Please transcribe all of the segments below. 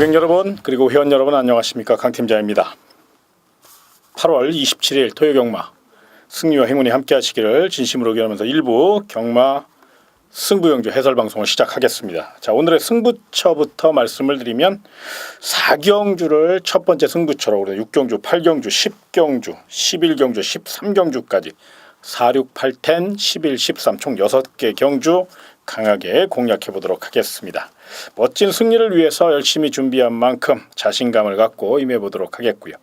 고객 여러분 그리고 회원 여러분 안녕하십니까, 강팀장입니다. 8월 27일 토요경마 승리와 행운이 함께 하시기를 진심으로 기원하면서 1부 경마 승부경주 해설방송을 시작하겠습니다. 자, 오늘의 승부처부터 말씀을 드리면 4경주를 첫 번째 승부처로 우리 6경주, 8경주, 10경주, 11경주, 13경주까지 4, 6, 8, 10, 11, 13 총 6개 경주 강하게 공략해 보도록 하겠습니다. 멋진 승리를 위해서 열심히 준비한 만큼 자신감을 갖고 임해 보도록 하겠고요.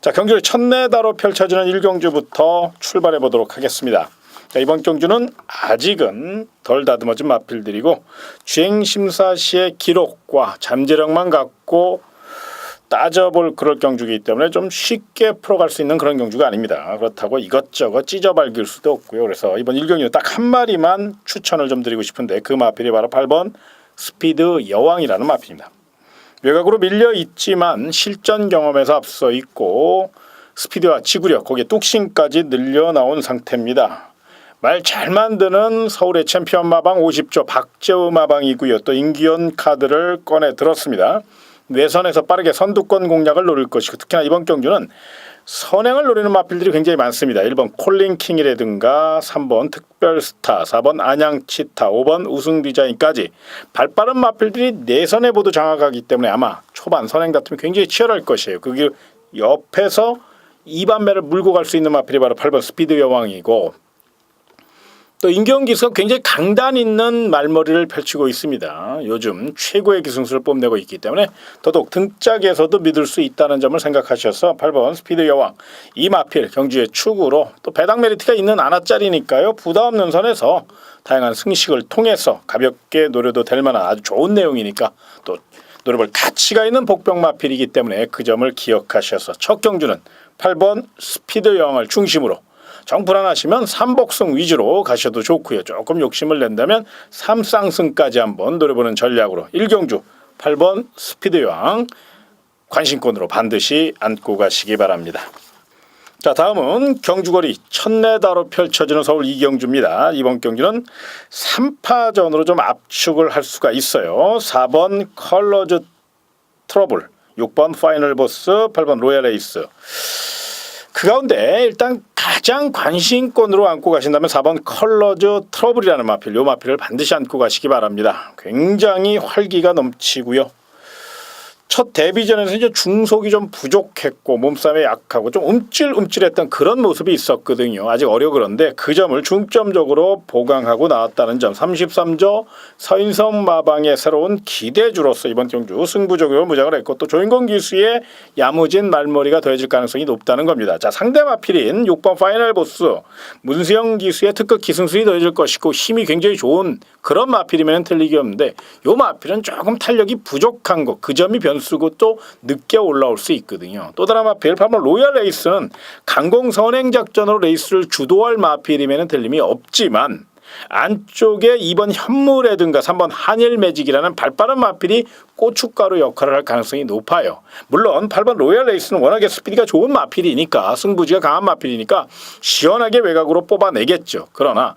자, 경주를 첫내다로 펼쳐지는 1경주부터 출발해 보도록 하겠습니다. 자, 이번 경주는 아직은 덜 다듬어진 마필들이고 주행심사 시의 기록과 잠재력만 갖고 따져볼 그럴 경주이기 때문에 좀 쉽게 풀어갈 수 있는 그런 경주가 아닙니다. 그렇다고 이것저것 찢어발길 수도 없고요. 그래서 이번 1경주 딱 한 마리만 추천을 좀 드리고 싶은데 그 마필이 바로 8번 스피드 여왕이라는 마필입니다. 외곽으로 밀려 있지만 실전 경험에서 앞서 있고 스피드와 지구력 거기에 뚝심까지 늘려 나온 상태입니다. 말 잘 만드는 서울의 챔피언 마방 50조 박재우 마방이고요. 또 임기현 카드를 꺼내 들었습니다. 외선에서 빠르게 선두권 공략을 노릴 것이고 특히나 이번 경주는 선행을 노리는 마필들이 굉장히 많습니다. 1번 콜린킹이라든가 3번 특별스타, 4번 안양치타, 5번 우승디자인까지 발빠른 마필들이 내선에 모두 장악하기 때문에 아마 초반 선행 다툼이 굉장히 치열할 것이에요. 그 옆에서 2반매를 물고 갈 수 있는 마필이 바로 8번 스피드 여왕이고 또 임기현 기수가 굉장히 강단 있는 말머리를 펼치고 있습니다. 요즘 최고의 기승수를 뽐내고 있기 때문에 더더욱 등짝에서도 믿을 수 있다는 점을 생각하셔서 8번 스피드 여왕 이 마필 경주의 축으로 또 배당 메리트가 있는 아나짜리니까요. 부담 없는 선에서 다양한 승식을 통해서 가볍게 노려도 될 만한 아주 좋은 내용이니까 또 노려볼 가치가 있는 복병 마필이기 때문에 그 점을 기억하셔서 첫 경주는 8번 스피드 여왕을 중심으로 정 불안하시면 3복승 위주로 가셔도 좋고요. 조금 욕심을 낸다면 3쌍승까지 한번 노려보는 전략으로 1경주 8번 스피드 여왕 관심권으로 반드시 안고 가시기 바랍니다. 자, 다음은 경주거리 첫내다로 펼쳐지는 서울 2경주입니다. 이번 경주는 3파전으로 좀 압축을 할 수가 있어요. 4번 컬러즈 트러블, 6번 파이널 보스, 8번 로얄 에이스. 그 가운데 일단 가장 관심권으로 안고 가신다면 4번 컬러즈 트러블이라는 마필, 이 마필을 반드시 안고 가시기 바랍니다. 굉장히 활기가 넘치고요. 첫 데뷔전에서 이제 중속이 좀 부족했고 몸싸움에 약하고 좀 움찔움찔했던 그런 모습이 있었거든요. 아직 어려 그런데 그 점을 중점적으로 보강하고 나왔다는 점. 33조 서인성 마방의 새로운 기대주로서 이번 경주 승부적으로 무장을 했고 또 조인공 기수의 야무진 말머리가 더해질 가능성이 높다는 겁니다. 자, 상대 마필인 6번 파이널 보스 문수영 기수의 특급 기승술이 더해질 것이고 힘이 굉장히 좋은 그런 마필이면 틀리기 없는데 이 마필은 조금 탄력이 부족한 것, 그 점이 변수고 또 늦게 올라올 수 있거든요. 또 다른 마필 8번 로얄 레이스는 강공 선행 작전으로 레이스를 주도할 마필이면 틀림이 없지만 안쪽에 2번 현무라든가 3번 한일 매직이라는 발빠른 마필이 고춧가루 역할을 할 가능성이 높아요. 물론 8번 로얄 레이스는 워낙에 스피드가 좋은 마필이니까 승부지가 강한 마필이니까 시원하게 외곽으로 뽑아내겠죠. 그러나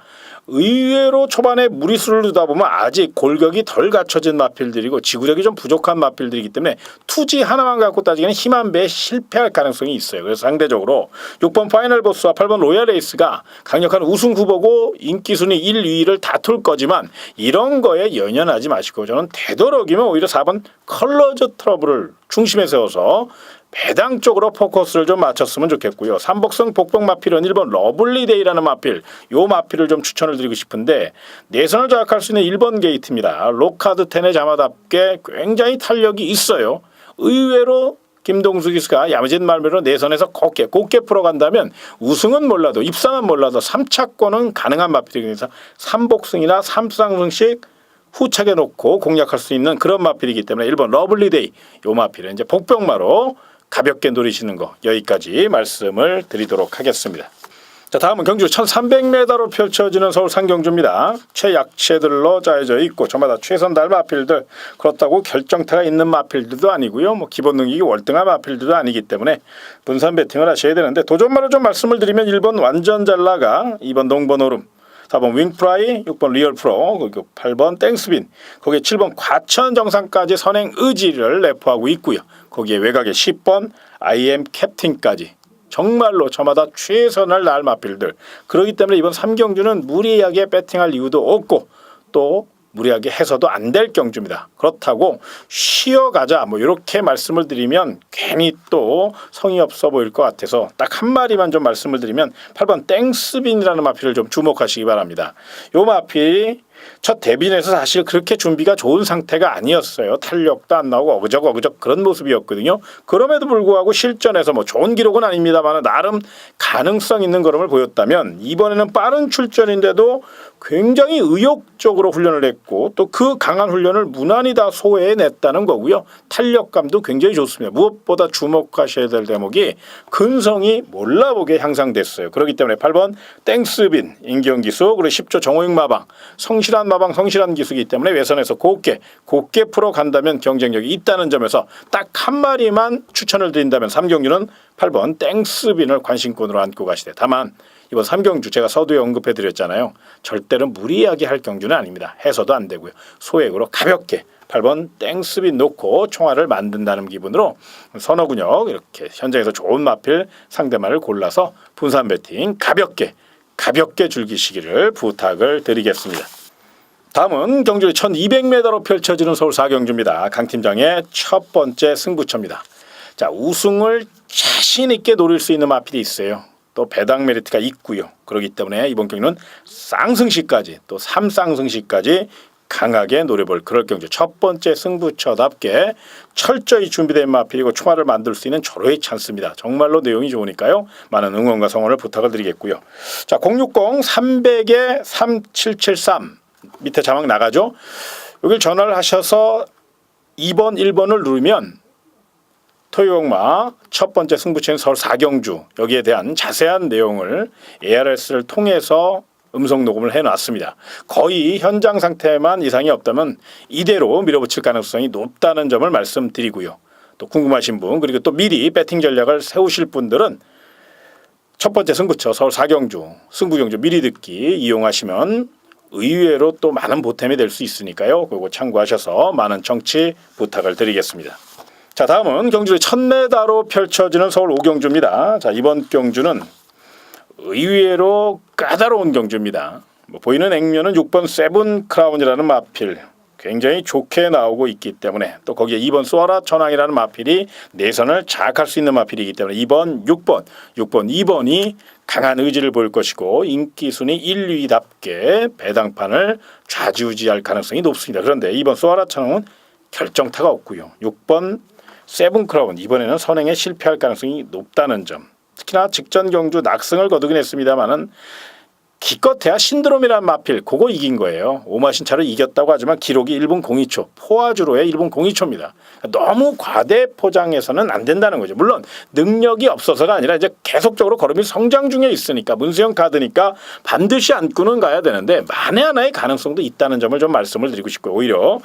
의외로 초반에 무리수를 두다 보면 아직 골격이 덜 갖춰진 마필들이고 지구력이 좀 부족한 마필들이기 때문에 투지 하나만 갖고 따지기는 힘한 배에 실패할 가능성이 있어요. 그래서 상대적으로 6번 파이널 보스와 8번 로얄 에이스가 강력한 우승 후보고 인기 순위 1, 2위를 다툴 거지만 이런 거에 연연하지 마시고 저는 되도록이면 오히려 4번 컬러즈 트러블을 중심에 세워서 배당 쪽으로 포커스를 좀 맞췄으면 좋겠고요. 삼복성 복병 마필은 1번 러블리데이라는 마필, 요 마필을 좀 추천을 드리고 싶은데 내선을 장악할 수 있는 1번 게이트입니다. 로카드 10의 자마답게 굉장히 탄력이 있어요. 의외로 김동수 기수가 야무진 말매로 내선에서 곱게 풀어간다면 우승은 몰라도 입상은 몰라도 3차권은 가능한 마필이니까 3복승이나 3쌍승씩 후착에 놓고 공략할 수 있는 그런 마필이기 때문에 1번 러블리데이 요 마필은 이제 복병마로 가볍게 노리시는 거 여기까지 말씀을 드리도록 하겠습니다. 자, 다음은 경주 1300m로 펼쳐지는 서울 상경주입니다. 최약체들로 짜여져 있고 저마다 최선달 마필들, 그렇다고 결정타가 있는 마필들도 아니고요. 뭐 기본 능력이 월등한 마필들도 아니기 때문에 분산 배팅을 하셔야 되는데, 도전마로 좀 말씀을 드리면 1번 완전 잘 나가, 2번 동번오름, 4번 윙프라이, 6번 리얼프로, 그리고 8번 땡스빈, 거기에 7번 과천 정상까지 선행 의지를 내포하고 있고요. 거기에 외곽에 10번 IM 캡틴까지 정말로 저마다 최선을 다할 마필들. 그렇기 때문에 이번 3경주는 무리하게 배팅할 이유도 없고 또 무리하게 해서도 안 될 경주입니다. 그렇다고 쉬어가자 뭐 이렇게 말씀을 드리면 괜히 또 성의 없어 보일 것 같아서 딱 한 마리만 좀 말씀을 드리면 8번 땡스빈이라는 마필을 좀 주목하시기 바랍니다. 요 마필이 첫 데뷔에서 사실 그렇게 준비가 좋은 상태가 아니었어요. 탄력도 안 나오고 어그적 그런 모습이었거든요. 그럼에도 불구하고 실전에서 뭐 좋은 기록은 아닙니다만 나름 가능성 있는 걸음을 보였다면, 이번에는 빠른 출전인데도 굉장히 의욕적으로 훈련을 했고 또 그 강한 훈련을 무난히 다 소화해냈다는 거고요. 탄력감도 굉장히 좋습니다. 무엇보다 주목하셔야 될 대목이 근성이 몰라보게 향상됐어요. 그렇기 때문에 8번 땡스빈 인경기수, 그리고 10조 정호익 마방, 성실한 마방, 성실한 기수이기 때문에 외선에서 곱게 풀어간다면 경쟁력이 있다는 점에서 딱 한 마리만 추천을 드린다면 3경주는 8번 땡스빈을 관심권으로 안고 가시되, 다만 이번 3경주 제가 서두에 언급해드렸잖아요. 절대로 무리하게 할 경주는 아닙니다. 해서도 안 되고요. 소액으로 가볍게 8번 땡스빈 놓고 총알을 만든다는 기분으로 선호 근육 이렇게 현장에서 좋은 마필 상대만을 골라서 분산 배팅 가볍게 즐기시기를 부탁을 드리겠습니다. 다음은 경주 1200m로 펼쳐지는 서울 4경주입니다. 강 팀장의 첫 번째 승부처입니다. 자, 우승을 자신 있게 노릴 수 있는 마필이 있어요. 또 배당 메리트가 있고요. 그렇기 때문에 이번 경기는 쌍승시까지 또 3쌍승시까지 강하게 노려볼 그럴 경주. 첫 번째 승부처답게 철저히 준비된 마필이고 총알을 만들 수 있는 절호의 찬스입니다. 정말로 내용이 좋으니까요. 많은 응원과 성원을 부탁을 드리겠고요. 자, 060 300에 3773 밑에 자막 나가죠. 여길 전화를 하셔서 2번 1번을 누르면 토요일마 첫 번째 승부처인 서울 4경주, 여기에 대한 자세한 내용을 ARS를 통해서 음성 녹음을 해놨습니다. 거의 현장 상태만 이상이 없다면 이대로 밀어붙일 가능성이 높다는 점을 말씀드리고요. 또 궁금하신 분, 그리고 또 미리 배팅 전략을 세우실 분들은 첫 번째 승부처 서울 4경주 승부경주 미리 듣기 이용하시면 의외로 또 많은 보탬이 될 수 있으니까요. 그거 참고하셔서 많은 청취 부탁을 드리겠습니다. 자, 다음은 경주의 1000m로 펼쳐지는 서울 5경주입니다. 자, 이번 경주는 의외로 까다로운 경주입니다. 보이는 액면은 6번 세븐 크라운이라는 마필 굉장히 좋게 나오고 있기 때문에, 또 거기에 2번 쏘아라 천왕이라는 마필이 내선을 장악할 수 있는 마필이기 때문에 2번, 6번, 2번이 강한 의지를 보일 것이고 인기 순위 1, 2위답게 배당판을 좌지우지할 가능성이 높습니다. 그런데 2번 쏘아라 천왕은 결정타가 없고요. 6번 세븐 크라운 이번에는 선행에 실패할 가능성이 높다는 점. 특히나 직전 경주 낙승을 거두긴 했습니다만은 기껏해야 신드롬이라는 마필 그거 이긴 거예요. 오마신차를 이겼다고 하지만 기록이 1분 02초, 포화주로의 1분 02초입니다. 너무 과대 포장해서는 안 된다는 거죠. 물론 능력이 없어서가 아니라 이제 계속적으로 걸음이 성장 중에 있으니까 문세영 카드니까 반드시 안고는 가야 되는데 만에 하나의 가능성도 있다는 점을 좀 말씀을 드리고 싶고요. 오히려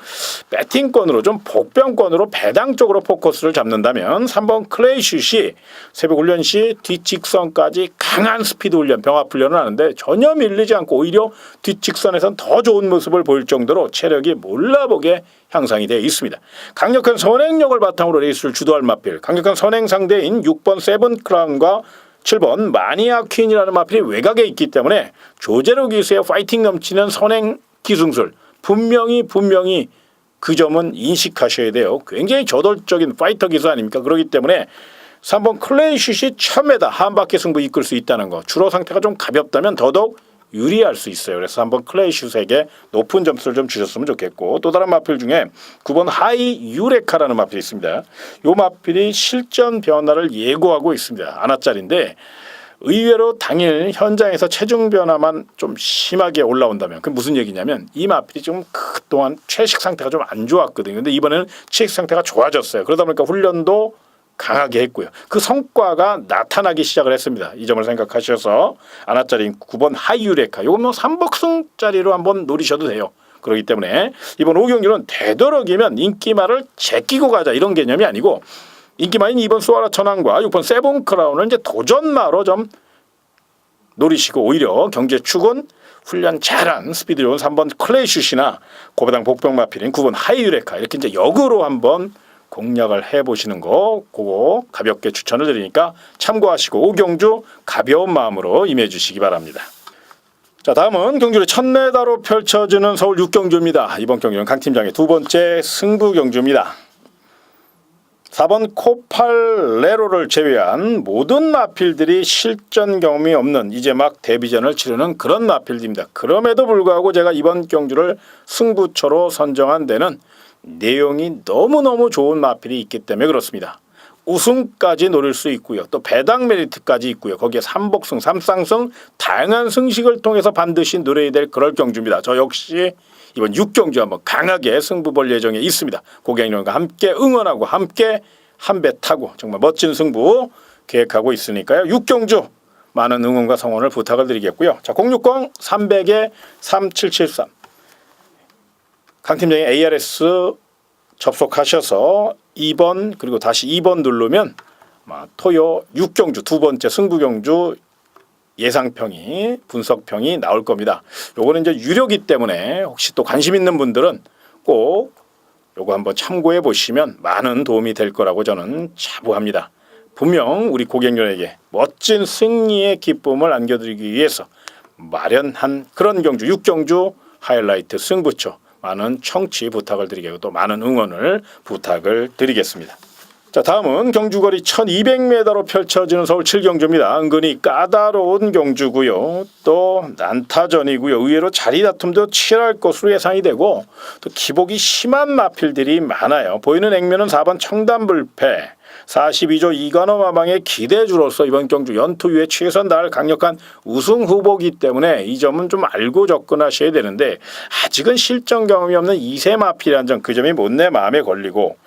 배팅권으로 좀 복병권으로 배당 쪽으로 포커스를 잡는다면 3번 클레이슛이 새벽 훈련 시 뒷직선까지 강한 스피드 훈련, 병합 훈련을 하는데 전혀 밀리지 않고 오히려 뒷직선에선 더 좋은 모습을 보일 정도로 체력이 몰라보게 향상이 되어 있습니다. 강력한 선행력을 바탕으로 레이스를 주도할 마필, 강력한 선행 상대인 6번 세븐 크라운과 7번 마니아 퀸이라는 마필이 외곽에 있기 때문에 조제로 기수의 파이팅 넘치는 선행 기승술 분명히 그 점은 인식하셔야 돼요. 굉장히 저돌적인 파이터 기수 아닙니까? 그렇기 때문에 3번 클레이슛이 1000m 한 바퀴 승부 이끌 수 있다는 거. 주로 상태가 좀 가볍다면 더더욱 유리할 수 있어요. 그래서 3번 클레이슛에게 높은 점수를 좀 주셨으면 좋겠고, 또 다른 마필 중에 9번 하이 유레카라는 마필이 있습니다. 이 마필이 실전 변화를 예고하고 있습니다. 아나짜리인데 의외로 당일 현장에서 체중 변화만 좀 심하게 올라온다면, 그게 무슨 얘기냐면 이 마필이 좀 그동안 채식 상태가 좀 안 좋았거든요. 근데 이번에는 채식 상태가 좋아졌어요. 그러다 보니까 훈련도 강하게 했고요. 그 성과가 나타나기 시작을 했습니다. 이 점을 생각하셔서 아나짜리 9번 하이유레카 요건 뭐 3복승짜리로 한번 노리셔도 돼요. 그렇기 때문에 이번 5경주는 되도록이면 인기마를 제끼고 가자 이런 개념이 아니고 인기마인 2번 수아라 천왕과 6번 세븐크라운을 이제 도전마로 좀 노리시고 오히려 경제축은 훈련 잘한 스피드 좋은 3번 클레이슛이나 고배당 복병마필인 9번 하이유레카 이렇게 이제 역으로 한번 공략을 해보시는 거 그거 가볍게 추천을 드리니까 참고하시고 5경주 가벼운 마음으로 임해주시기 바랍니다. 자, 다음은 경주의 첫내다로 펼쳐지는 서울 6경주입니다. 이번 경주는 강 팀장의 두 번째 승부 경주입니다. 4번 코팔레로를 제외한 모든 마필들이 실전 경험이 없는 이제 막 데뷔전을 치르는 그런 마필들입니다. 그럼에도 불구하고 제가 이번 경주를 승부처로 선정한 데는 내용이 너무너무 좋은 마필이 있기 때문에 그렇습니다. 우승까지 노릴 수 있고요. 또 배당 메리트까지 있고요. 거기에 3복승, 3쌍승 다양한 승식을 통해서 반드시 노려야 될 그럴 경주입니다. 저 역시 이번 6경주 한번 강하게 승부 볼 예정에 있습니다. 고객님과 함께 응원하고 함께 한 배 타고 정말 멋진 승부 계획하고 있으니까요. 6경주 많은 응원과 성원을 부탁을 드리겠고요. 자, 060-300-3773 강 팀장의 ARS 접속하셔서 2번 그리고 다시 2번 누르면 토요 6경주 두 번째 승부경주 예상평이 분석평이 나올 겁니다. 요거는 이제 유료기 때문에 혹시 또 관심 있는 분들은 꼭 요거 한번 참고해 보시면 많은 도움이 될 거라고 저는 자부합니다. 분명 우리 고객님에게 멋진 승리의 기쁨을 안겨드리기 위해서 마련한 그런 경주 6경주 하이라이트 승부처 많은 청취 부탁을 드리겠고 또 많은 응원을 부탁을 드리겠습니다. 자, 다음은 경주거리 1200m로 펼쳐지는 서울 7경주입니다. 은근히 까다로운 경주고요. 또 난타전이고요. 의외로 자리 다툼도 치열할 것으로 예상이 되고 또 기복이 심한 마필들이 많아요. 보이는 액면은 4번 청담불패 42조 이관호 마방의 기대주로서 이번 경주 연투유에 최선 다할 강력한 우승 후보이기 때문에 이 점은 좀 알고 접근하셔야 되는데 아직은 실전 경험이 없는 2세 마필이라는 점 그 점이 못내 마음에 걸리고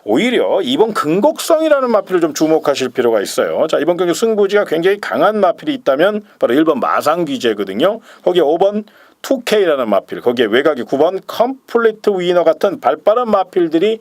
오히려 이번 근곡성이라는 마필을 좀 주목하실 필요가 있어요. 자, 이번 경주 승부지가 굉장히 강한 마필이 있다면 바로 1번 마상귀재거든요. 거기에 5번 2K라는 마필, 거기에 외곽이 9번 컴플리트 위너 같은 발빠른 마필들이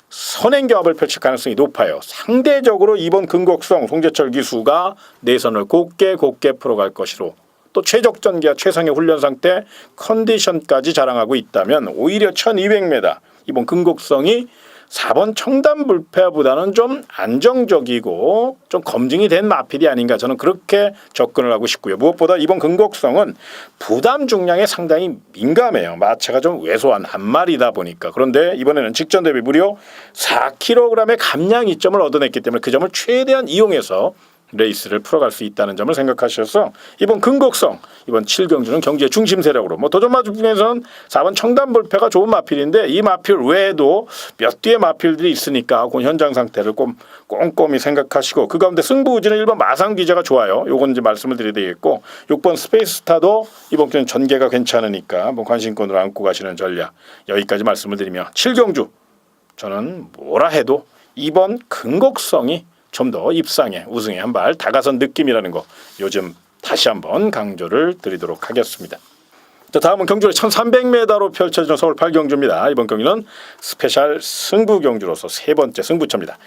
선행경합을 펼칠 가능성이 높아요. 상대적으로 이번 근곡성 송재철 기수가 내선을 곱게 풀어갈 것이로 또 최적전기와 최상의 훈련 상태 컨디션까지 자랑하고 있다면 오히려 1200m 이번 근곡성이 4번 청담불패보다는 좀 안정적이고 좀 검증이 된 마필이 아닌가 저는 그렇게 접근을 하고 싶고요. 무엇보다 이번 근곡성은 부담 중량에 상당히 민감해요. 마체가 좀 왜소한 한 마리다 보니까. 그런데 이번에는 직전 대비 무려 4kg의 감량 이점을 얻어냈기 때문에 그 점을 최대한 이용해서 레이스를 풀어갈 수 있다는 점을 생각하셔서 이번 근곡성 이번 7경주는 경주의 중심 세력으로 도전 마주 중에서는 4번 청담불패가 좋은 마필인데 이 마필 외에도 몇 뒤의 마필들이 있으니까 그 현장 상태를 꼼꼼히 생각하시고 그 가운데 승부우지는 1번 마상귀재가 좋아요. 요건 이제 말씀을 드려야 되겠고 6번 스페이스스타도 이번 경주는 전개가 괜찮으니까 관심권으로 안고 가시는 전략 여기까지 말씀을 드리며 7경주 저는 뭐라 해도 이번 근곡성이 좀 더 입상에 우승에 한 발 다가선 느낌이라는 거 요즘 다시 한번 강조를 드리도록 하겠습니다. 자, 다음은 경주의 1300m로 펼쳐지는 서울 8경주입니다. 이번 경주는 스페셜 승부 경주로서 세 번째 승부처입니다.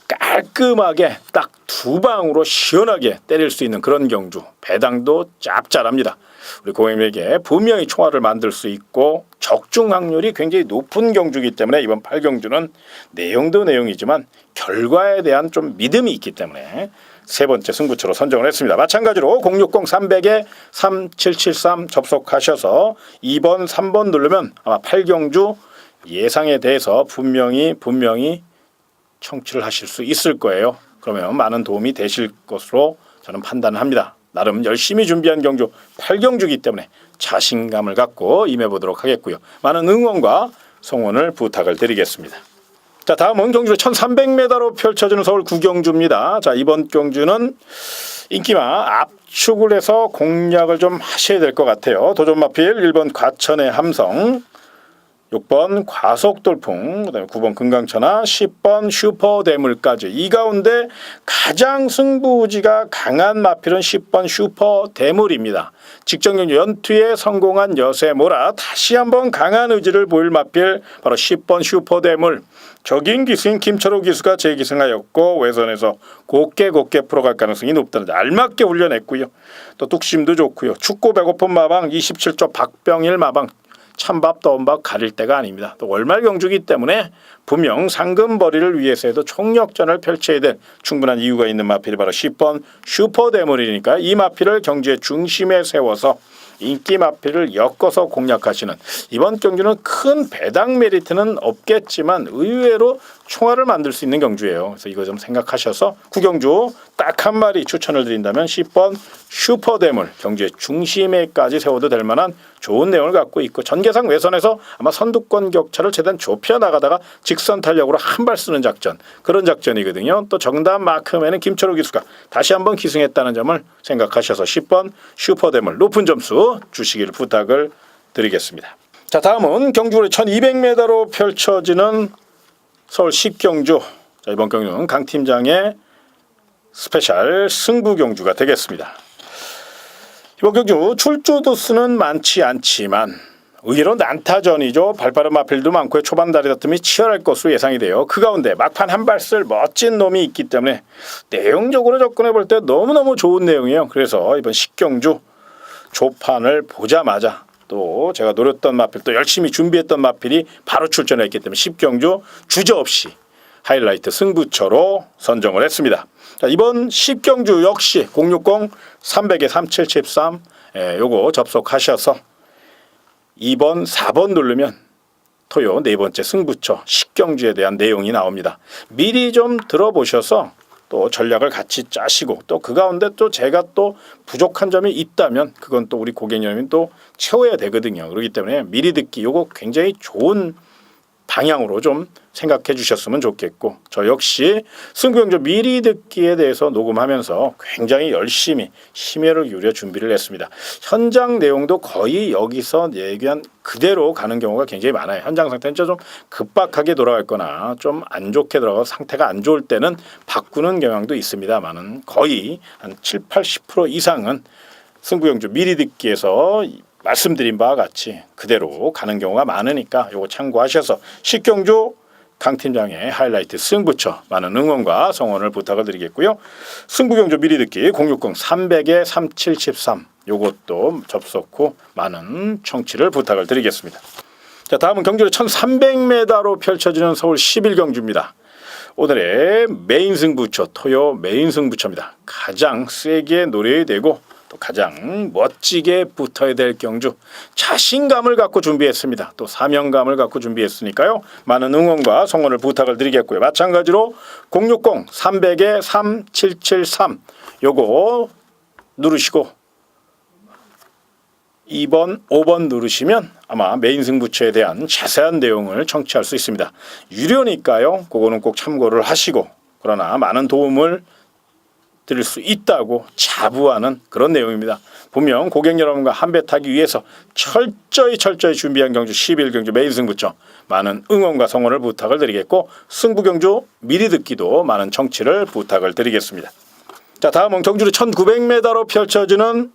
깔끔하게 딱 두 방으로 시원하게 때릴 수 있는 그런 경주. 배당도 짭짤합니다. 우리 고객님에게 분명히 총알을 만들 수 있고 적중 확률이 굉장히 높은 경주이기 때문에 이번 8경주는 내용도 내용이지만 결과에 대한 좀 믿음이 있기 때문에 세 번째 승부처로 선정을 했습니다. 마찬가지로 060-300-3773 접속하셔서 2번, 3번 누르면 아마 8경주 예상에 대해서 분명히 청취를 하실 수 있을 거예요. 그러면 많은 도움이 되실 것으로 저는 판단을 합니다. 나름 열심히 준비한 경주 8경주이기 때문에 자신감을 갖고 임해보도록 하겠고요. 많은 응원과 성원을 부탁을 드리겠습니다. 자, 다음은 경주의 1300m로 펼쳐지는 서울 9경주입니다. 자, 이번 경주는 인기마 압축을 해서 공략을 좀 하셔야 될 것 같아요. 도전마필 1번 과천의 함성 6번 과속돌풍, 그다음에 9번 금강천하, 10번 슈퍼대물까지. 이 가운데 가장 승부지가 강한 마필은 10번 슈퍼대물입니다. 직전 경주 연투에 성공한 여세모라, 다시 한번 강한 의지를 보일 마필 바로 10번 슈퍼대물. 적인 기수인 김철호 기수가 재기승하였고 외선에서 곱게 풀어갈 가능성이 높다는 데 알맞게 훈련했고요. 또 뚝심도 좋고요. 춥고 배고픈 마방 27조 박병일 마방. 찬밥 더운밥 가릴 때가 아닙니다. 또 월말 경주기 때문에 분명 상금벌이를 위해서도 총력전을 펼쳐야 될 충분한 이유가 있는 마필이 바로 10번 슈퍼대물이니까 이 마필을 경주의 중심에 세워서 인기 마필을 엮어서 공략하시는, 이번 경주는 큰 배당 메리트는 없겠지만 의외로 총알을 만들 수 있는 경주예요. 그래서 이거 좀 생각하셔서 구경주 딱 한 마리 추천을 드린다면 10번 슈퍼대물, 경주의 중심에까지 세워도 될 만한 좋은 내용을 갖고 있고, 전개상 외선에서 아마 선두권 격차를 최대한 좁혀나가다가 직선 탄력으로 한 발 쓰는 작전, 그런 작전이거든요. 또 정답 마크맨은 김철호 기수가 다시 한번 기승했다는 점을 생각하셔서 10번 슈퍼대물 높은 점수 주시기를 부탁을 드리겠습니다. 자, 다음은 경주거리 1200m로 펼쳐지는 서울 10경주. 자, 이번 경주는 강 팀장의 스페셜 승부 경주가 되겠습니다. 이번 경주 출조 도수는 많지 않지만 의외로 난타전이죠. 발빠른 마필도 많고 초반 다리 다툼이 치열할 것으로 예상이 돼요. 그 가운데 막판 한 발 쓸 멋진 놈이 있기 때문에 내용적으로 접근해 볼 때 너무너무 좋은 내용이에요. 그래서 이번 10경주 조판을 보자마자 또 제가 노렸던 마필, 또 열심히 준비했던 마필이 바로 출전했기 때문에 10경주 주저없이 하이라이트 승부처로 선정을 했습니다. 자, 이번 10경주 역시 060-300-3773 요거 접속하셔서 2번, 4번 누르면 토요 네 번째 승부처 10경주에 대한 내용이 나옵니다. 미리 좀 들어보셔서 또 전략을 같이 짜시고, 또 그 가운데 또 제가 또 부족한 점이 있다면 그건 또 우리 고객님이 또 채워야 되거든요. 그렇기 때문에 미리 듣기 요거 굉장히 좋은 방향으로 좀 생각해 주셨으면 좋겠고, 저 역시 승부경주 미리 듣기에 대해서 녹음하면서 굉장히 열심히 심혈을 기울여 준비를 했습니다. 현장 내용도 거의 여기서 얘기한 그대로 가는 경우가 굉장히 많아요. 현장 상태는 좀 급박하게 돌아갈 좀 안 좋게 돌아가고 상태가 안 좋을 때는 바꾸는 경향도 있습니다만은 거의 한 7-80% 이상은 승부경주 미리 듣기에서 말씀드린 바와 같이 그대로 가는 경우가 많으니까 요거 참고하셔서 10경주 강 팀장의 하이라이트 승부처 많은 응원과 성원을 부탁을 드리겠고요. 승부경주 미리 듣기 060-300-3773 요것도 접속 후 많은 청취를 부탁을 드리겠습니다. 자, 다음은 경주로 1300m로 펼쳐지는 서울 11경주입니다. 오늘의 메인 승부처, 토요 메인 승부처입니다. 가장 세게 노려야 되고 또 가장 멋지게 붙어야 될 경주, 자신감을 갖고 준비했습니다. 또 사명감을 갖고 준비했으니까요. 많은 응원과 성원을 부탁을 드리겠고요. 마찬가지로 060-300-3773 요거 누르시고 2번, 5번 누르시면 아마 메인 승부처에 대한 자세한 내용을 청취할 수 있습니다. 유료니까요. 그거는 꼭 참고를 하시고, 그러나 많은 도움을 드릴 수 있다고 자부하는 그런 내용입니다. 분명 고객 여러분과 한 배 타기 위해서 철저히 준비한 경주 11경주 메인 승부처 많은 응원과 성원을 부탁을 드리겠고, 승부경주 미리 듣기도 많은 청취를 부탁을 드리겠습니다. 자, 다음은 경주로 1900m로 펼쳐지는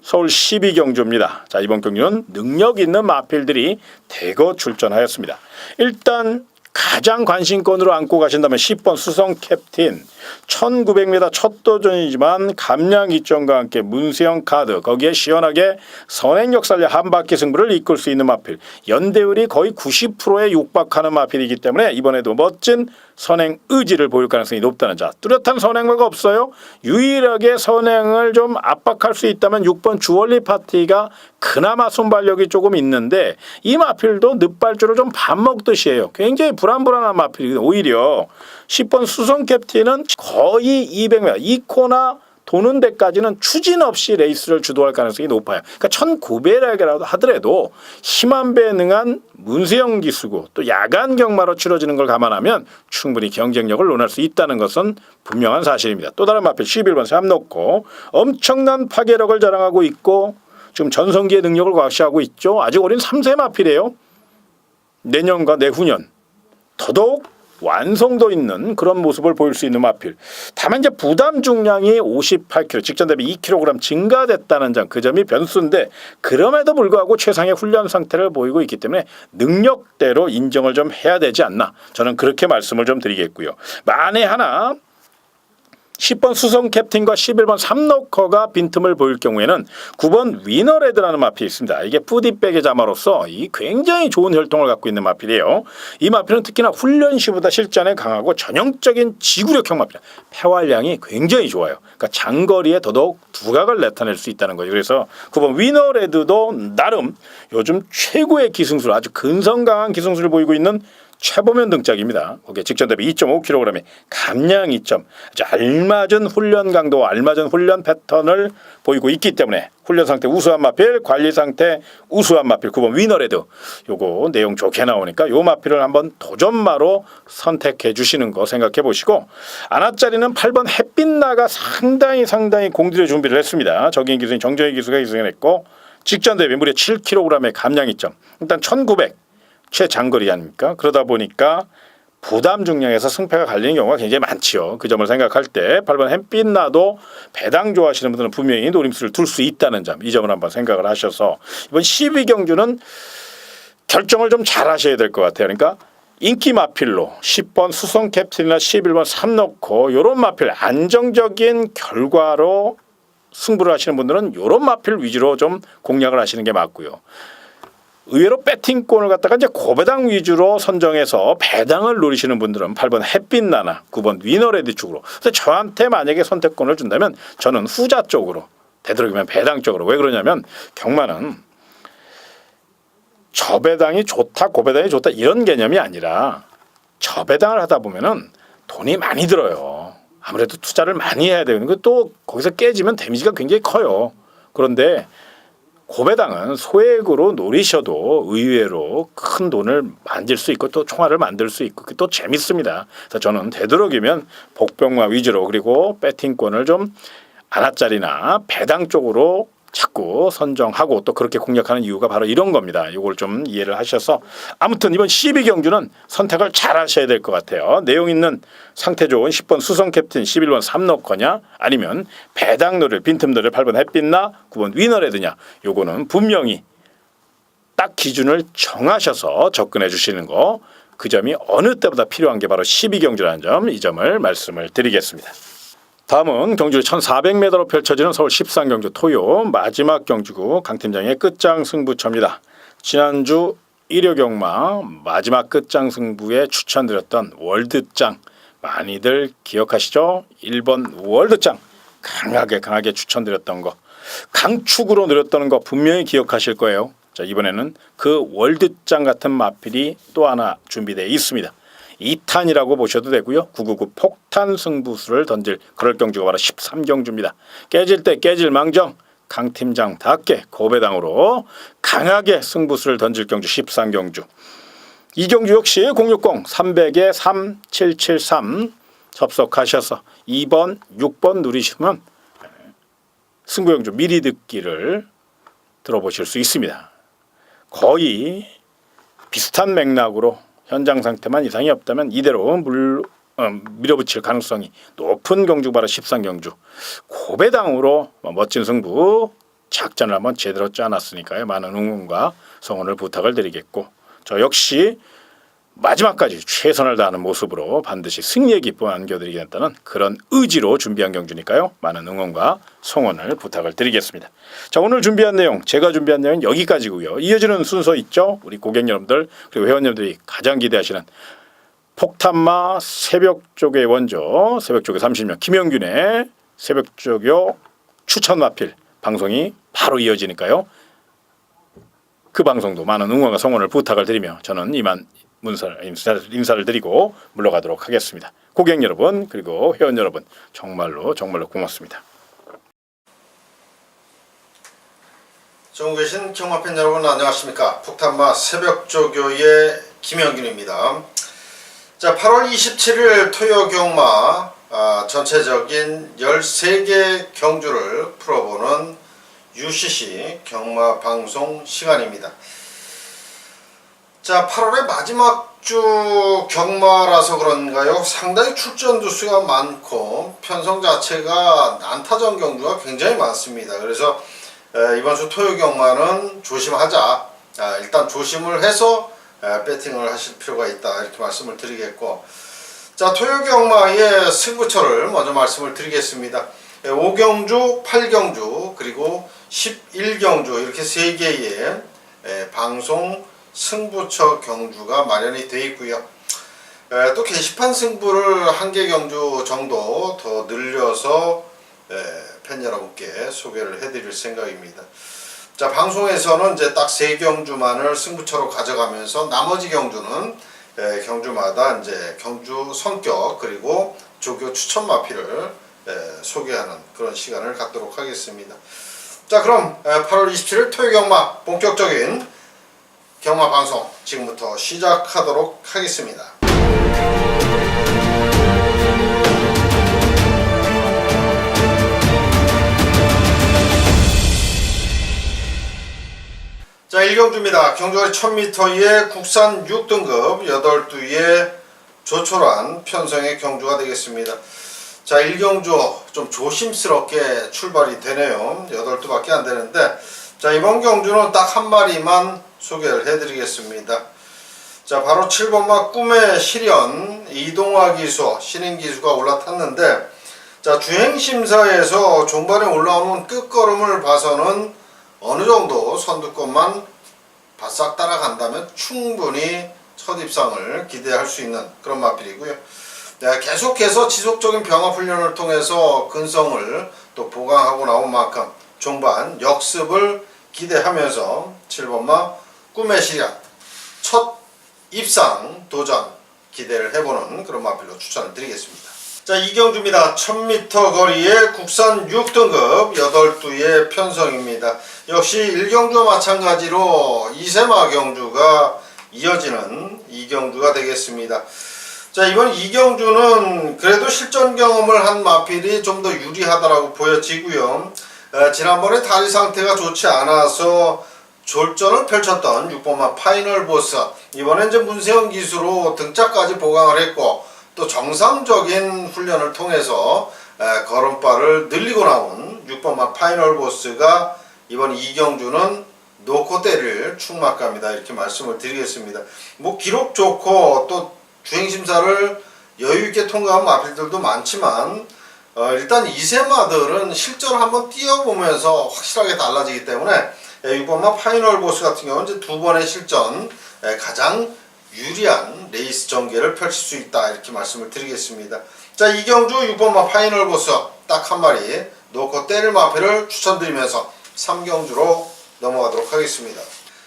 서울 12경주입니다. 자, 이번 경주는 능력 있는 마필들이 대거 출전하였습니다. 일단 가장 관심권으로 안고 가신다면 10번 수성 캡틴, 1900m 첫 도전이지만 감량 이점과 함께 문세영 카드, 거기에 시원하게 선행 역살려 한 바퀴 승부를 이끌 수 있는 마필, 연대율이 거의 90%에 육박하는 마필이기 때문에 이번에도 멋진 선행 의지를 보일 가능성이 높다는 자. 뚜렷한 선행마가 없어요. 유일하게 선행을 좀 압박할 수 있다면 6번 주얼리 파티가 그나마 순발력이 조금 있는데, 이 마필도 늑발주를 좀 밥 먹듯이 해요. 굉장히 불안한 마필이거든요. 오히려 10번 수성 캡틴은 거의 200m 이 코나 도는 데까지는 추진 없이 레이스를 주도할 가능성이 높아요. 그러니까 1900이라도 하더라도 힘한 배에 능한 문세영 기수고 또 야간 경마로 치러지는 걸 감안하면 충분히 경쟁력을 논할 수 있다는 것은 분명한 사실입니다. 또 다른 마필 11번 삼놓고 엄청난 파괴력을 자랑하고 있고 지금 전성기의 능력을 과시하고 있죠. 아직 어린 3세 마필이에요. 내년과 내후년 더더욱 완성도 있는 그런 모습을 보일 수 있는 마필. 다만 이제 부담 중량이 58kg, 직전 대비 2kg 증가됐다는 점, 그 점이 변수인데 그럼에도 불구하고 최상의 훈련 상태를 보이고 있기 때문에 능력대로 인정을 좀 해야 되지 않나. 저는 그렇게 말씀을 좀 드리겠고요. 만에 하나 10번 수성 캡틴과 11번 삼노커가 빈틈을 보일 경우에는 9번 위너레드라는 마필이 있습니다. 이게 푸디백의 자마로서 이 굉장히 좋은 혈통을 갖고 있는 마필이에요. 이 마필은 특히나 훈련 시보다 실전에 강하고 전형적인 지구력형 마필. 폐활량이 굉장히 좋아요. 그러니까 장거리에 더더욱 두각을 나타낼 수 있다는 거죠. 그래서 9번 위너레드도 나름 요즘 최고의 기승술, 아주 근성 강한 기승술을 보이고 있는 최보면 등짝입니다. 거기에 직전 대비 2.5kg의 감량 2점, 아주 알맞은 훈련 강도와 알맞은 훈련 패턴을 보이고 있기 때문에 훈련 상태 우수한 마필, 관리 상태 우수한 마필 9번 위너레드, 요거 내용 좋게 나오니까 요 마필을 한번 도전마로 선택해 주시는 거 생각해 보시고, 아나짜리는 8번 햇빛나가 상당히 공들여 준비를 했습니다. 적인 기수인 정정희 기수가 기승을 했고 직전 대비 무려 7kg의 감량 2점, 일단 1900 최장거리 아닙니까? 그러다 보니까 부담 중량에서 승패가 갈리는 경우가 굉장히 많지요. 그 점을 생각할 때 8번 햇빛나도 배당 좋아하시는 분들은 분명히 노림수를 둘 수 있다는 점, 이 점을 한번 생각을 하셔서 이번 12경주는 결정을 좀 잘 하셔야 될 것 같아요. 그러니까 인기 마필로 10번 수성 캡틴이나 11번 삼노코 이런 마필, 안정적인 결과로 승부를 하시는 분들은 이런 마필 위주로 좀 공략을 하시는 게 맞고요. 의외로 배팅권을 갖다가 이제 고배당 위주로 선정해서 배당을 노리시는 분들은 8번 햇빛나나 9번 위너레드 쪽으로. 근데 저한테 만약에 선택권을 준다면 저는 후자 쪽으로, 되도록이면 배당 쪽으로. 왜 그러냐면 경마는 저배당이 좋다, 고배당이 좋다 이런 개념이 아니라 저배당을 하다 보면은 돈이 많이 들어요. 아무래도 투자를 많이 해야 되는 거, 또 거기서 깨지면 데미지가 굉장히 커요. 그런데 고배당은 소액으로 노리셔도 의외로 큰 돈을 만들 수 있고 또 총알을 만들 수 있고 또 재밌습니다. 그래서 저는 되도록이면 복병마 위주로, 그리고 배팅권을 좀 아나짜리나 배당 쪽으로 자꾸 선정하고 또 그렇게 공략하는 이유가 바로 이런 겁니다. 이걸 좀 이해를 하셔서 아무튼 이번 12경주는 선택을 잘 하셔야 될 것 같아요. 내용 있는 상태 좋은 10번 수성 캡틴, 11번 삼노커냐 아니면 배당노를 빈틈노를 8번 햇빛나 9번 위너레드냐, 요거는 분명히 딱 기준을 정하셔서 접근해 주시는 거, 그 점이 어느 때보다 필요한 게 바로 12경주라는 점, 이 점을 말씀을 드리겠습니다. 다음은 경주 1400m로 펼쳐지는 서울 13경주 토요 마지막 경주고 강팀장의 끝장 승부처입니다. 지난주 1호 경마 마지막 끝장 승부에 추천드렸던 월드짱 많이들 기억하시죠? 1번 월드짱 강하게 추천드렸던 거, 강축으로 노렸던 거 분명히 기억하실 거예요. 자, 이번에는 그 월드짱 같은 마필이 또 하나 준비되어 있습니다. 2탄이라고 보셔도 되고요. 999 폭탄 승부수를 던질 그럴 경주가 바로 13경주입니다. 깨질 때 깨질 망정, 강팀장답게 고배당으로 강하게 승부수를 던질 경주 13경주. 이 경주 역시 060 300에 3773 접속하셔서 2번, 6번 누리시면 승부경주 미리 듣기를 들어보실 수 있습니다. 거의 비슷한 맥락으로 현장 상태만 이상이 없다면 이대로 밀어붙일 가능성이 높은 경주 바로 13경주. 고배당으로 멋진 승부 작전을 한번 제대로 짜놨으니까요. 많은 응원과 성원을 부탁을 드리겠고, 저 역시 마지막까지 최선을 다하는 모습으로 반드시 승리의 기쁨을 안겨드리겠다는 그런 의지로 준비한 경주니까요. 많은 응원과 성원을 부탁을 드리겠습니다. 자, 오늘 준비한 내용, 제가 준비한 내용은 여기까지고요. 이어지는 순서 있죠. 우리 고객 여러분들 그리고 회원님들이 가장 기대하시는 폭탄마 새벽 쪽의 원조, 새벽 쪽의 30년 김영균의 새벽 쪽요 추천 마필 방송이 바로 이어지니까요. 그 방송도 많은 응원과 성원을 부탁을 드리며 저는 이만 인사를 드리고 물러가도록 하겠습니다. 고객 여러분 그리고 회원 여러분 정말로 고맙습니다. 전국에 계신 경마팬 여러분 안녕하십니까. 폭탄마 새벽조교의 김영균입니다. 자, 8월 27일 토요 경마 전체적인 13개 경주를 풀어보는 UCC 경마 방송 시간입니다. 자, 8월의 마지막 주 경마라서 그런가요? 상당히 출전 두수가 많고 편성 자체가 난타전 경주가 굉장히 많습니다. 그래서 이번 주 토요 경마는 조심하자. 일단 조심을 해서 배팅을 하실 필요가 있다, 이렇게 말씀을 드리겠고, 자, 토요 경마의 승부처를 먼저 말씀을 드리겠습니다. 5경주, 8경주, 그리고 11경주 이렇게 3개의 방송 승부처 경주가 마련이 되어 있고요. 또 게시판 승부를 1개 경주 정도 더 늘려서 팬 여러분께 소개를 해드릴 생각입니다. 자, 방송에서는 이제 딱 3경주만을 승부처로 가져가면서 나머지 경주는 경주마다 이제 경주 성격 그리고 조교 추천 마피를 소개하는 그런 시간을 갖도록 하겠습니다. 자, 그럼 8월 27일 토요 경마 본격적인 경마 방송 지금부터 시작하도록 하겠습니다. 자, 1경주입니다. 경주거리 1000m의 국산 6등급 8두의 조촐한 편성의 경주가 되겠습니다. 자, 1경주 좀 조심스럽게 출발이 되네요. 8두밖에 안 되는데, 자, 이번 경주는 딱 한 마리만 소개를 해드리겠습니다. 자, 바로 7번마 꿈의 실현 이동화 기수, 신인 기수가 올라탔는데, 자, 주행심사에서 종반에 올라오는 끝걸음을 봐서는 어느 정도 선두권만 바싹 따라간다면 충분히 첫 입상을 기대할 수 있는 그런 마필이고요. 계속해서 지속적인 병합 훈련을 통해서 근성을 또 보강하고 나온 만큼 종반 역습을 기대하면서 7번마 꿈의 실현 첫 입상 도전 기대를 해보는 그런 마필로 추천을 드리겠습니다. 자, 2경주입니다. 1000m 거리의 국산 6등급 8두의 편성입니다. 역시 1경주와 마찬가지로 2세마 경주가 이어지는 2경주가 되겠습니다. 자, 이번 2경주는 그래도 실전 경험을 한 마필이 좀 더 유리하다라고 보여지고요. 지난번에 다리 상태가 좋지 않아서 졸전을 펼쳤던 6번마 파이널 보스, 이번에 이제 문세영 기수로 등짝까지 보강을 했고 또 정상적인 훈련을 통해서 걸음발을 늘리고 나온 6번마 파이널 보스가 이번 2경주는 놓고 때릴 충막갑니다, 이렇게 말씀을 드리겠습니다. 뭐 기록 좋고 또 주행심사를 여유있게 통과한 마필들도 많지만 일단 2세마들은 실전을 한번 뛰어보면서 확실하게 달라지기 때문에 6번마 파이널 보스 같은 경우는 이제 2번의 실전 가장 유리한 레이스 전개를 펼칠 수 있다, 이렇게 말씀을 드리겠습니다. 자, 2경주 6번마 파이널 보스 딱 한 마리 놓고 때릴 마필을 추천드리면서 3경주로 넘어가도록 하겠습니다.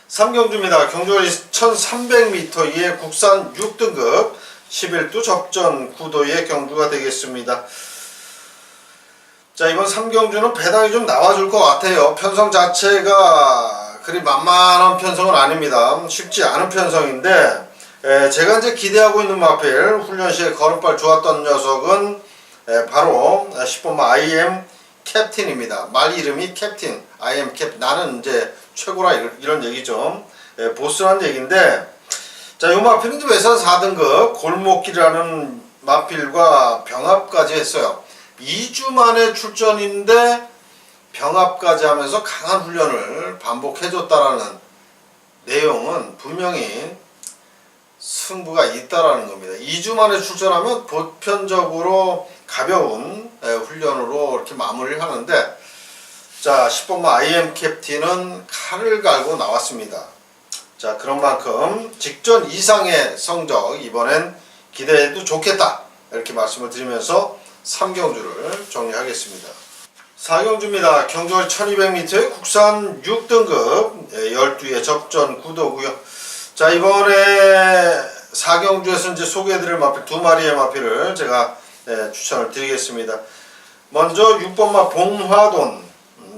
3경주입니다. 경주거리 1300m의 국산 6등급 11두 접전 9도의 경주가 되겠습니다. 자, 이번 3경주는 배당이 좀 나와줄 것 같아요. 편성 자체가 그리 만만한 편성은 아닙니다. 쉽지 않은 편성인데, 제가 이제 기대하고 있는 마필, 훈련 시에 걸음발 좋았던 녀석은 바로 10번마 IM 캡틴입니다. 말 이름이 캡틴, IM 캡, 나는 이제 최고라, 이런 얘기죠. 보스라는 얘기인데, 자, 요 마필은 이제 외산 4등급 골목길이라는 마필과 병합까지 했어요. 2주 만에 출전인데 병합까지 하면서 강한 훈련을 반복해줬다라는 내용은 분명히 승부가 있다라는 겁니다. 2주 만에 출전하면 보편적으로 가벼운 훈련으로 이렇게 마무리를 하는데, 자, 10번마 IM 캡틴은 칼을 갈고 나왔습니다. 자, 그런 만큼 직전 이상의 성적 이번엔 기대해도 좋겠다, 이렇게 말씀을 드리면서 3경주를 정리하겠습니다. 4경주입니다. 경주거리 1200m의 국산 6등급 12의 접전 9도고요. 자, 이번에 4경주에서 이제 소개해드릴 마필 2마리의 마필을 제가 추천을 드리겠습니다. 먼저 6번마 봉화돈,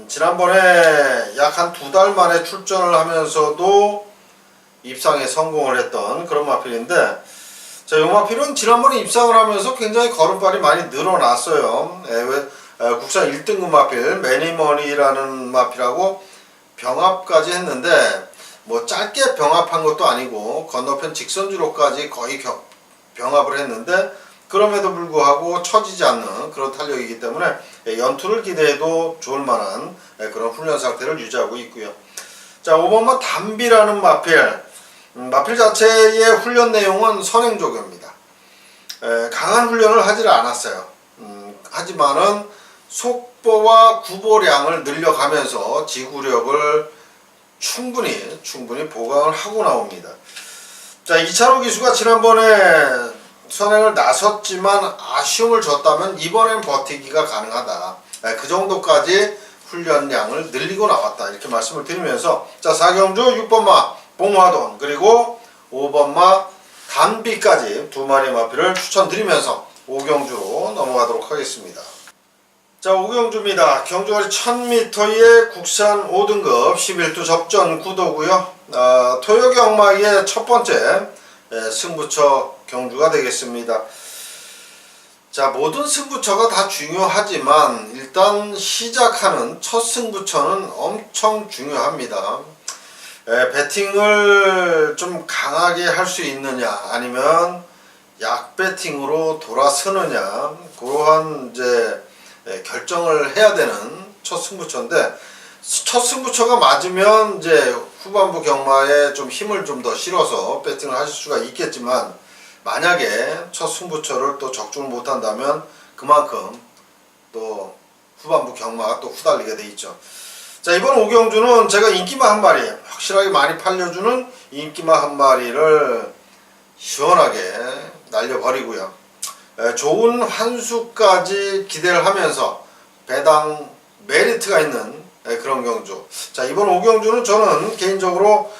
지난번에 약 한 2달 만에 출전을 하면서도 입상에 성공을 했던 그런 마필인데, 자, 이 마필은 지난번에 입상을 하면서 굉장히 걸음발이 많이 늘어났어요. 국산 1등급 마필 매니머니라는 마필하고 병합까지 했는데 뭐 짧게 병합한 것도 아니고 건너편 직선주로까지 거의 병합을 했는데 그럼에도 불구하고 처지지 않는 그런 탄력이기 때문에 연투를 기대해도 좋을 만한 그런 훈련 상태를 유지하고 있고요. 자, 5번만 담비라는 마필. 마필 자체의 훈련 내용은 선행조교입니다. 강한 훈련을 하지를 않았어요. 하지만은 속보와 구보량을 늘려가면서 지구력을 충분히 보강을 하고 나옵니다. 자, 이찬호 기수가 지난번에 선행을 나섰지만 아쉬움을 줬다면 이번엔 버티기가 가능하다. 그 정도까지 훈련량을 늘리고 나왔다. 이렇게 말씀을 드리면서 자, 4경주 6번마 봉화돈 그리고 5번마 단비까지 두 마리 마필을 추천드리면서 5경주로 넘어가도록 하겠습니다. 자, 5경주입니다. 경주거리 1000m의 국산 5등급 11두 접전 구도고요. 토요경마의 첫 번째 승부처 경주가 되겠습니다. 자, 모든 승부처가 다 중요하지만 일단 시작하는 첫 승부처는 엄청 중요합니다. 배팅을 좀 강하게 할 수 있느냐 아니면 약 배팅으로 돌아서느냐 그러한 이제 결정을 해야 되는 첫 승부처인데 첫 승부처가 맞으면 이제 후반부 경마에 좀 힘을 좀 더 실어서 배팅을 하실 수가 있겠지만 만약에 첫 승부처를 또 적중을 못한다면 그만큼 또 후반부 경마가 또 후달리게 돼 있죠. 자, 이번 5경주는 제가 인기마 한 마리 확실하게 많이 팔려주는 인기마 한 마리를 시원하게 날려버리고요. 좋은 환수까지 기대를 하면서 배당 메리트가 있는 그런 경주. 자, 이번 5경주는 저는 개인적으로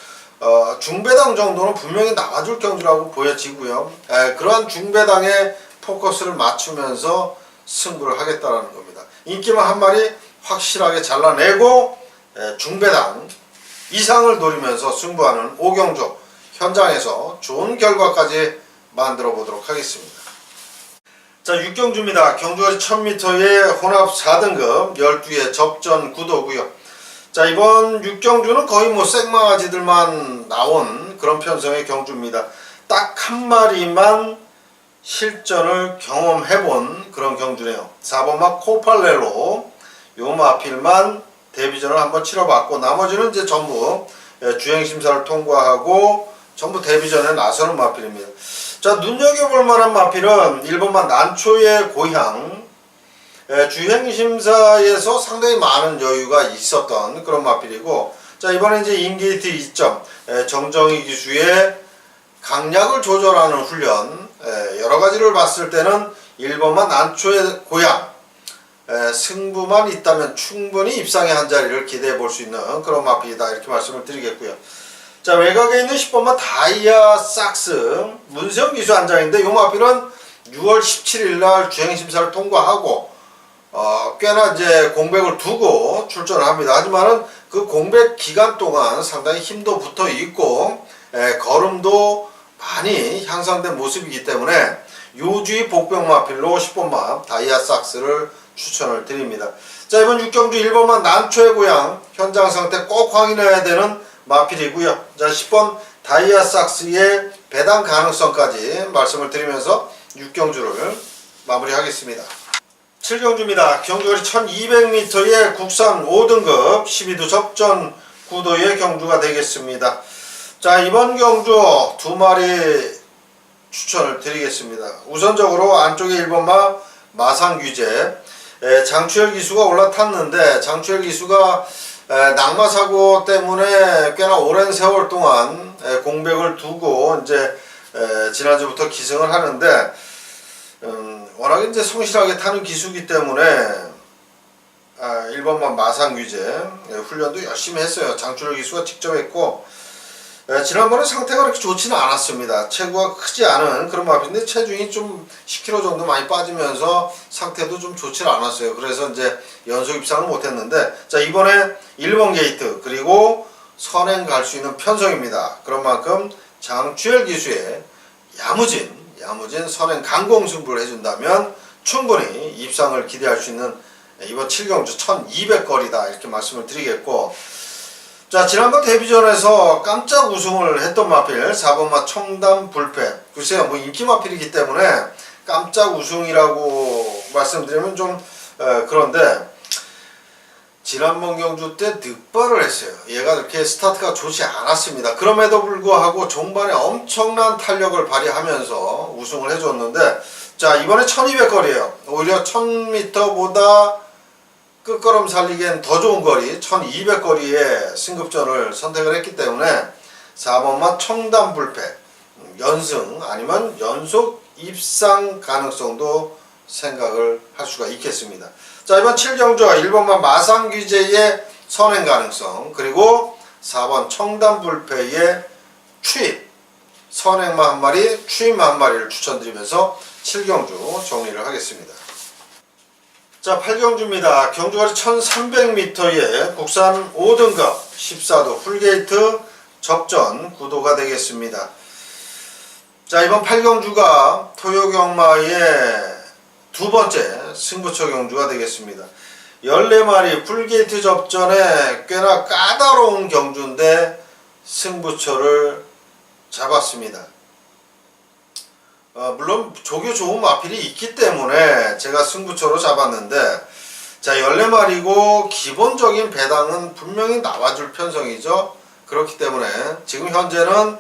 중배당 정도는 분명히 나와줄 경주라고 보여지고요. 그러한 중배당에 포커스를 맞추면서 승부를 하겠다라는 겁니다. 인기만 한 마리 확실하게 잘라내고 중배당 이상을 노리면서 승부하는 5경주 현장에서 좋은 결과까지 만들어 보도록 하겠습니다. 자, 6경주입니다. 경주거리 1000m의 혼합 4등급 12의 접전 구도고요. 자, 이번 6경주는 거의 뭐 생마가지들만 나온 그런 편성의 경주입니다. 딱 한 마리만 실전을 경험해본 그런 경주네요. 4번마 코팔렐로 요 마필만 데뷔전을 한번 치러봤고 나머지는 이제 전부 주행심사를 통과하고 전부 데뷔전에 나서는 마필입니다. 자, 눈여겨볼 만한 마필은 1번만 난초의 고향 주행심사에서 상당히 많은 여유가 있었던 그런 마필이고 자, 이번에 이제 인게이트 2점 정정희 기수의 강약을 조절하는 훈련 여러가지를 봤을 때는 1번만 난초의 고향 승부만 있다면 충분히 입상의 한 자리를 기대해 볼 수 있는 그런 마필이다 이렇게 말씀을 드리겠고요. 자, 외곽에 있는 10번만 다이아 삭스 문세영 기수 한 장인데 이 마필은 6월 17일 날 주행심사를 통과하고 꽤나 이제 공백을 두고 출전을 합니다. 하지만은 그 공백 기간 동안 상당히 힘도 붙어 있고 걸음도 많이 향상된 모습이기 때문에 요주의 복병 마필로 10번마 다이아 삭스를 추천을 드립니다. 자, 이번 6경주 1번만 난초의 고향 현장 상태 꼭 확인해야 되는 마필이고요. 자, 10번 다이아 삭스의 배당 가능성까지 말씀을 드리면서 6경주를 마무리하겠습니다. 7경주입니다. 경주거리 1200m의 국산 5등급 12두 접전 구도의 경주가 되겠습니다. 자, 이번 경주 두 마리 추천을 드리겠습니다. 우선적으로 안쪽에 1번마 마상규제 장추열 기수가 올라탔는데 장추열 기수가 낙마사고 때문에 꽤나 오랜 세월 동안 공백을 두고 이제 지난주부터 기승을 하는데 워낙 이제 성실하게 타는 기수기 때문에 1번만 마상규제 훈련도 열심히 했어요. 장추열 기수가 직접 했고 지난번에 상태가 그렇게 좋지는 않았습니다. 체구가 크지 않은 그런 마필인데 체중이 좀 10kg 정도 많이 빠지면서 상태도 좀 좋지 않았어요. 그래서 이제 연속 입상을 못했는데 자, 이번에 1번 게이트 그리고 선행 갈 수 있는 편성입니다. 그런 만큼 장추열 기수의 야무진 선행 강공 승부를 해준다면 충분히 입상을 기대할 수 있는 이번 7경주 1200거리다 이렇게 말씀을 드리겠고 자, 지난번 데뷔전에서 깜짝 우승을 했던 마필 4번마 청담 불패. 글쎄요, 뭐 인기 마필이기 때문에 깜짝 우승이라고 말씀드리면 좀 그런데 지난번 경주 때 늑발을 했어요. 얘가 그렇게 스타트가 좋지 않았습니다. 그럼에도 불구하고 종반에 엄청난 탄력을 발휘하면서 우승을 해줬는데, 자, 이번에 1200거리예요. 오히려 1000m보다 끝걸음 살리기엔 더 좋은 거리 1200거리의 승급전을 선택을 했기 때문에 4번마 청담 불패 연승 아니면 연속 입상 가능성도 생각을 할 수가 있겠습니다. 자, 이번 7경주 1번마 마상규제의 선행 가능성, 그리고 4번 청담 불패의 추입, 선행마 한 마리, 추입마 한 마리를 추천드리면서 7경주 정리를 하겠습니다. 자, 8경주입니다. 경주거리 1300m의 국산 5등급 14도 풀게이트 접전 구도가 되겠습니다. 자, 이번 8경주가 토요경마의 두 번째 승부처 경주가 되겠습니다. 14마리 풀게이트 접전에 꽤나 까다로운 경주인데 승부처를 잡았습니다. 물론 조교 좋은 마필이 있기 때문에 제가 승부처로 잡았는데, 자, 14마리고 기본적인 배당은 분명히 나와줄 편성이죠. 그렇기 때문에 지금 현재는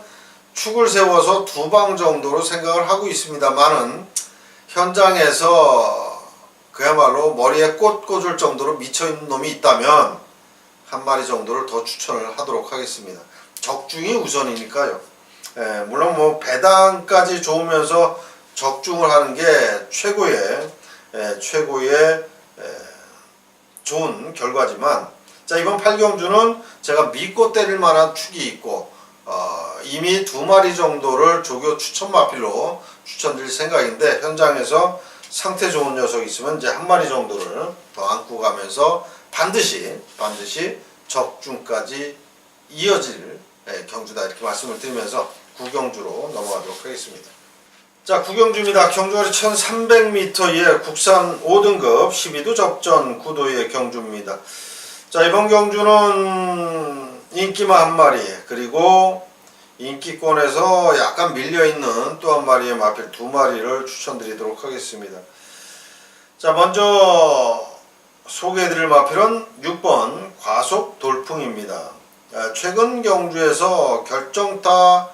축을 세워서 2방 정도로 생각을 하고 있습니다만은 현장에서 그야말로 머리에 꽃 꽂을 정도로 미쳐있는 놈이 있다면 한 마리 정도를 더 추천을 하도록 하겠습니다. 적중이 우선이니까요. 물론 뭐 배당까지 좋으면서 적중을 하는 게 최고의 좋은 결과지만, 자, 이번 8경주는 제가 믿고 때릴 만한 축이 있고 이미 2마리 정도를 조교 추천 마필로 추천드릴 생각인데, 현장에서 상태 좋은 녀석이 있으면 이제 한 마리 정도를 더 안고 가면서 반드시 적중까지 이어질 경주다, 이렇게 말씀을 드리면서 9경주로 넘어가도록 하겠습니다. 자, 9경주입니다. 경주거리 1300m의 국산 5등급 12도 접전 구도의 경주입니다. 자, 이번 경주는 인기마 한 마리, 그리고 인기권에서 약간 밀려있는 또 한 마리의 마필 2마리를 추천드리도록 하겠습니다. 자, 먼저 소개해드릴 마필은 6번 과속 돌풍입니다. 최근 경주에서 결정타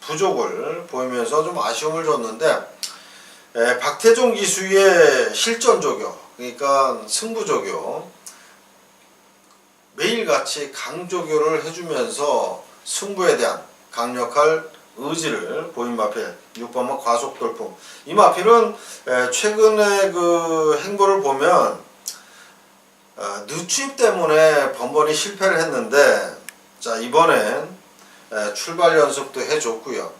부족을 보이면서 좀 아쉬움을 줬는데, 박태종 기수의 실전 조교, 그러니까 승부 조교, 매일같이 강조교를 해주면서 승부에 대한 강력할 의지를 보인 마필 6번마 과속 돌풍. 이 마필은 최근의 그 행보를 보면 늦추입 때문에 번번이 실패를 했는데, 자, 이번엔 출발 연습도 해줬고요.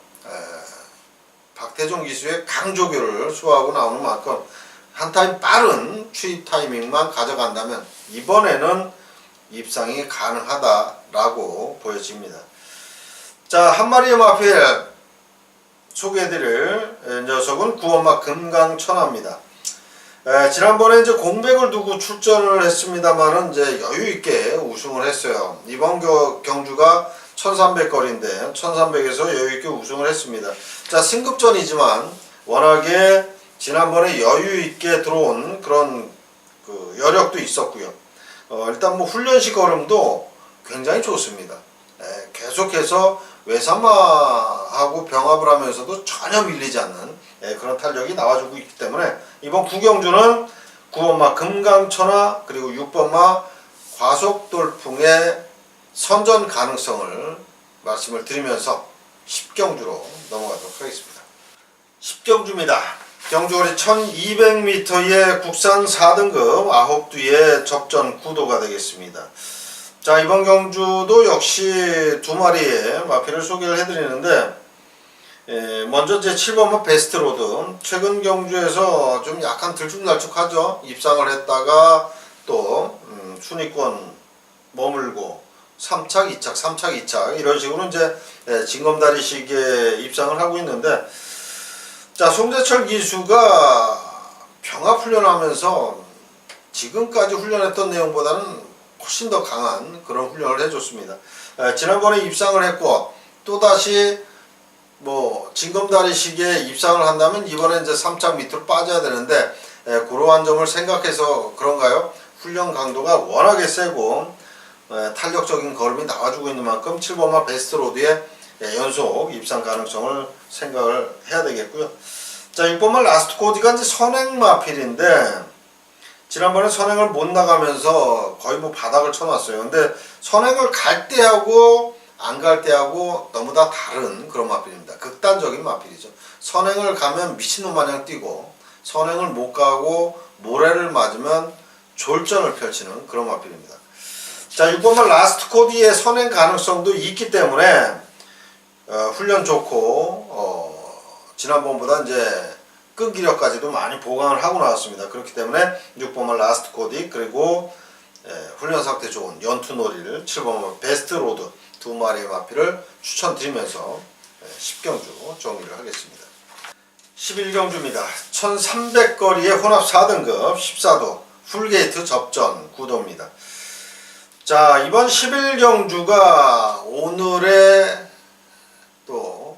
박태종 기수의 강조교를 수호하고 나오는 만큼 한 타임 빠른 추입 타이밍만 가져간다면 이번에는 입상이 가능하다라고 보여집니다. 자, 한 마리의 마필 소개해드릴 녀석은 9번마 금강천하입니다. 지난번에 이제 공백을 두고 출전을 했습니다만은 이제 여유있게 우승을 했어요. 이번 경주가 1300거리인데 1300에서 여유있게 우승을 했습니다. 자, 승급전이지만 워낙에 지난번에 여유있게 들어온 그런 그 여력도 있었고요. 일단 뭐 훈련식 걸음도 굉장히 좋습니다. 계속해서 외삼마하고 병합을 하면서도 전혀 밀리지 않는 그런 탄력이 나와주고 있기 때문에 이번 9경주는 9번마 금강천하, 그리고 6번마 과속돌풍의 선전 가능성을 말씀을 드리면서 10경주로 넘어가도록 하겠습니다. 10경주입니다. 경주거리 1200m의 국산 4등급 9두의 접전 구도가 되겠습니다. 자, 이번 경주도 역시 2마리의 마필을 소개를 해드리는데, 먼저 제 7번마 베스트로드, 최근 경주에서 좀 약간 들쭉날쭉하죠. 입상을 했다가 또 순위권 머물고 3착, 2착, 3착, 2착 이런 식으로 이제 징검다리식의 입상을 하고 있는데, 자, 송재철 기수가 병합 훈련하면서 지금까지 훈련했던 내용보다는 훨씬 더 강한 그런 훈련을 해줬습니다. 지난번에 입상을 했고 또다시 뭐 징검다리식에 입상을 한다면 이번에 이제 3장 밑으로 빠져야 되는데 그러한 점을 생각해서 그런가요? 훈련 강도가 워낙에 세고 탄력적인 걸음이 나와주고 있는 만큼 7번마 베스트 로드에 연속 입상 가능성을 생각을 해야 되겠고요. 자, 6번마 라스트 코디가 이제 선행 마필인데 지난번에 선행을 못 나가면서 거의 뭐 바닥을 쳐놨어요. 근데 선행을 갈 때하고 안 갈 때하고 너무 다 다른 그런 마필입니다. 극단적인 마필이죠. 선행을 가면 미친놈 마냥 뛰고 선행을 못 가고 모래를 맞으면 졸전을 펼치는 그런 마필입니다. 자, 6번마 라스트 코디의 선행 가능성도 있기 때문에 훈련 좋고 지난번보다 이제 끈기력까지도 많이 보강을 하고 나왔습니다. 그렇기 때문에 6번마 라스트 코디 그리고 훈련 상태 좋은 연투놀이를 7번마 베스트 로드 두 마리의 마필을 추천드리면서 10경주 정리를 하겠습니다. 11경주입니다. 1300거리의 혼합 4등급 14도 풀게이트 접전 구도입니다. 자, 이번 11경주가 오늘의 또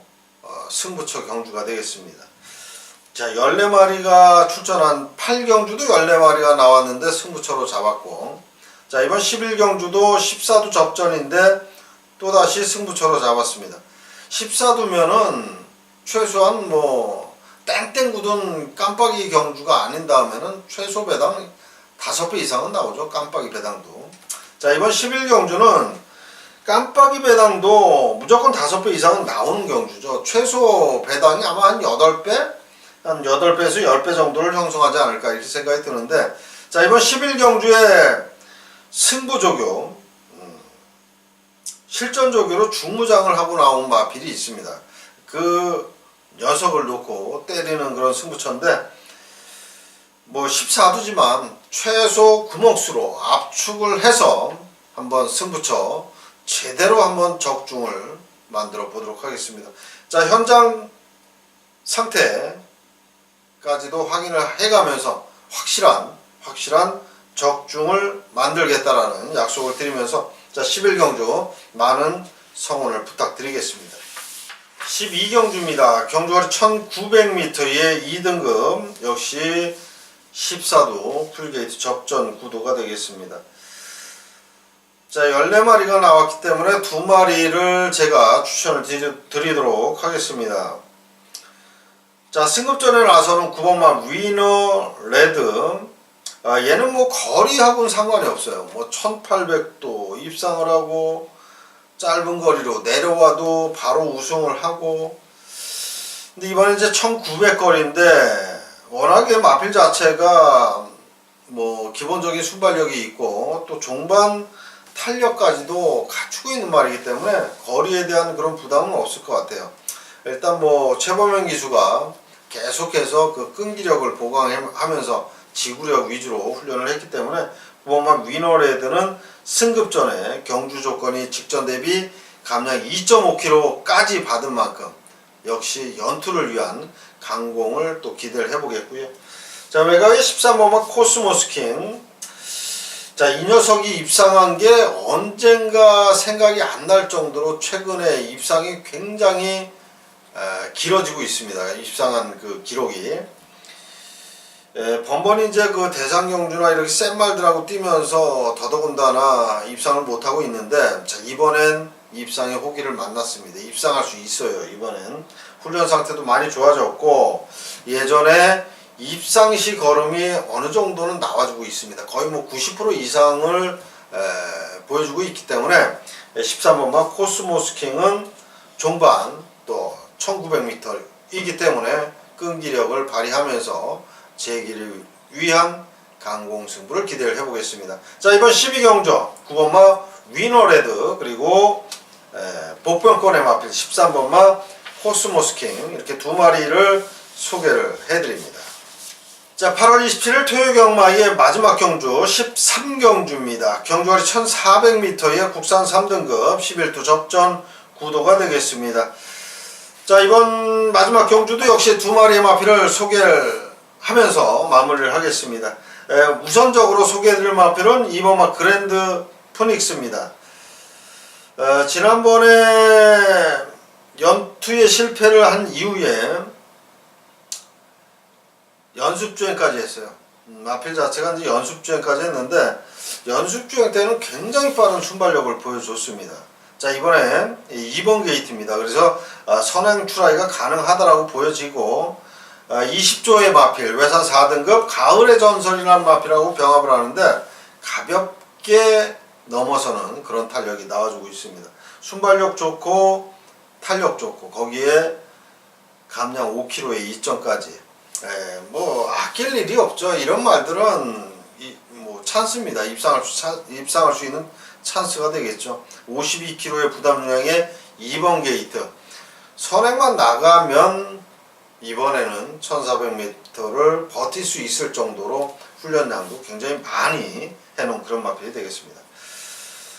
승부처 경주가 되겠습니다. 자, 14마리가 출전한 8경주도 14마리가 나왔는데 승부처로 잡았고, 자, 이번 11경주도 14도 접전인데 또다시 승부처로 잡았습니다. 14도면은 최소한 뭐 땡땡 굳은 깜빡이 경주가 아닌 다음에는 최소 배당 5배 이상은 나오죠. 깜빡이 배당도. 자, 이번 11경주는 깜빡이 배당도 무조건 5배 이상은 나오는 경주죠. 최소 배당이 아마 한 8배? 한 8배에서 10배 정도를 형성하지 않을까 이렇게 생각이 드는데, 자, 이번 11경주에 승부조교, 실전조교로 중무장을 하고 나온 마필이 있습니다. 그 녀석을 놓고 때리는 그런 승부처인데, 뭐 14도지만 최소 구목수로 압축을 해서 한번 승부처 제대로 한번 적중을 만들어 보도록 하겠습니다. 자, 현장 상태까지도 확인을 해가면서 확실한 적중을 만들겠다라는 약속을 드리면서, 자, 11경주 많은 성원을 부탁드리겠습니다. 12경주입니다. 경주거리 1900m의 2등급 역시 14도 풀게이트 접전 구도가 되겠습니다. 자, 14마리가 나왔기 때문에 2마리를 제가 추천을 드리도록 하겠습니다. 자, 승급전에 나서는 9번마 위너 레드. 얘는 뭐 거리하고는 상관이 없어요. 뭐 1800도 입상을 하고 짧은 거리로 내려와도 바로 우승을 하고, 근데 이번에 이제 1900거리인데 워낙에 마필 자체가 뭐 기본적인 순발력이 있고 또 종반 탄력까지도 갖추고 있는 말이기 때문에 거리에 대한 그런 부담은 없을 것 같아요. 일단 뭐 최범현 기수가 계속해서 그 끈기력을 보강하면서 지구력 위주로 훈련을 했기 때문에 9번마 위너레드는 승급전에 경주 조건이 직전 대비 감량 2.5kg까지 받은 만큼 역시 연투를 위한 강공을 또 기대를 해보겠고요. 자, 외곽의 13번마 코스모스킹. 자, 이 녀석이 입상한 게 언젠가 생각이 안 날 정도로 최근에 입상이 굉장히 길어지고 있습니다. 입상한 그 기록이. 번번이 이제 그 대상경주나 이렇게 센 말들하고 뛰면서 더더군다나 입상을 못하고 있는데, 자, 이번엔 입상의 호기를 만났습니다. 입상할 수 있어요. 이번엔 훈련 상태도 많이 좋아졌고 예전에 입상 시 걸음이 어느 정도는 나와주고 있습니다. 거의 뭐 90% 이상을 보여주고 있기 때문에 13번마 코스모스킹은 종반 또 1900m이기 때문에 끈기력을 발휘하면서 제기를 위한 강공승부를 기대를 해보겠습니다. 자, 이번 12경주 9번마 위너레드 그리고 복병권의 마필 13번마 코스모스킹 이렇게 2마리를 소개를 해드립니다. 자, 8월 27일 토요경마의 마지막 경주 13경주입니다. 경주거리 1400m의 국산 3등급 11도 접전 구도가 되겠습니다. 자, 이번 마지막 경주도 역시 2마리의 마필을 소개를 하면서 마무리를 하겠습니다. 우선적으로 소개해드릴 마필은 2번마 그랜드 푸닉스입니다. 지난번에 연투에 실패를 한 이후에 연습주행까지 했어요. 마필 자체가 이제 연습주행까지 했는데 연습주행 때는 굉장히 빠른 순발력을 보여줬습니다. 자, 이번에 2번 게이트입니다. 그래서 선행 출하기가 가능하다라고 보여지고 20조의 마필, 외산 4등급 가을의 전설이라는 마필하고 병합을 하는데 가볍게 넘어서는 그런 탄력이 나와주고 있습니다. 순발력 좋고 탄력 좋고 거기에 감량 5kg의 2점까지 뭐 아낄 일이 없죠. 이런 말들은 뭐 찬스입니다. 입상할 수 있는 찬스가 되겠죠. 52kg의 부담 유형의 2번 게이트 선행만 나가면 이번에는 1400m를 버틸 수 있을 정도로 훈련량도 굉장히 많이 해놓은 그런 마필이 되겠습니다.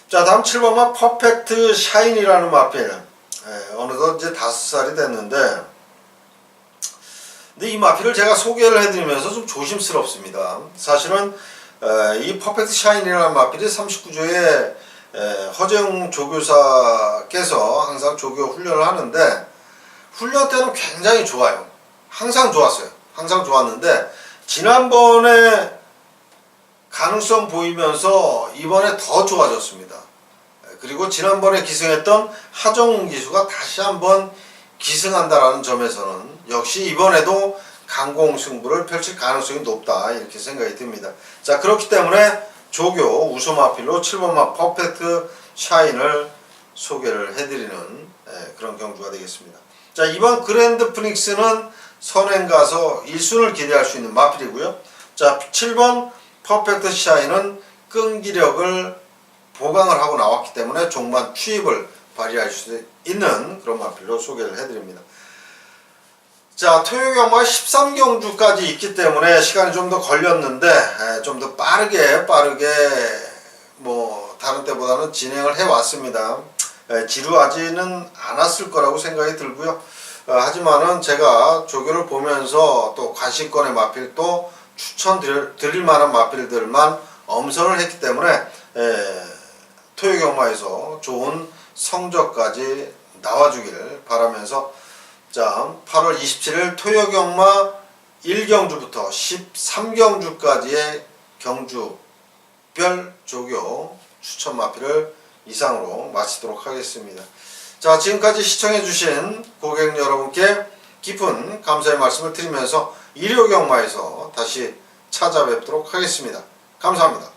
자, 다음 7번만 퍼펙트 샤인이라는 마필. 어느덧 이제 5살이 됐는데 근데 이 마필을 제가 소개를 해드리면서 좀 조심스럽습니다. 사실은 이 퍼펙트 샤인이라는 마필이 39조의 허재웅 조교사께서 항상 조교 훈련을 하는데 훈련 때는 굉장히 좋아요. 항상 좋았어요. 항상 좋았는데 지난번에 가능성 보이면서 이번에 더 좋아졌습니다. 그리고 지난번에 기승했던 하정훈 기수가 다시 한번 기승한다라는 점에서는 역시 이번에도 강공승부를 펼칠 가능성이 높다 이렇게 생각이 듭니다. 자, 그렇기 때문에 조교 우수마필로 7번마 퍼펙트 샤인을 소개를 해드리는 그런 경주가 되겠습니다. 자, 이번 그랜드 프닉스는 선행 가서 1순을 기대할 수 있는 마필이고요. 자, 7번 퍼펙트 샤인은 끈기력을 보강을 하고 나왔기 때문에 종반 추입을 발휘할 수 있는 그런 마필로 소개를 해드립니다. 자, 토요경마 13경주까지 있기 때문에 시간이 좀 더 걸렸는데 좀 더 빠르게 뭐 다른 때보다는 진행을 해왔습니다. 지루하지는 않았을 거라고 생각이 들고요. 하지만은 제가 조교를 보면서 또 관심권의 마필 또 추천드릴 만한 마필들만 엄선을 했기 때문에 토요경마에서 좋은 성적까지 나와주길 바라면서 자, 8월 27일 토요경마 1경주부터 13경주까지의 경주별 조교 추천 마필을 이상으로 마치도록 하겠습니다. 자, 지금까지 시청해주신 고객 여러분께 깊은 감사의 말씀을 드리면서 일요경마에서 다시 찾아뵙도록 하겠습니다. 감사합니다.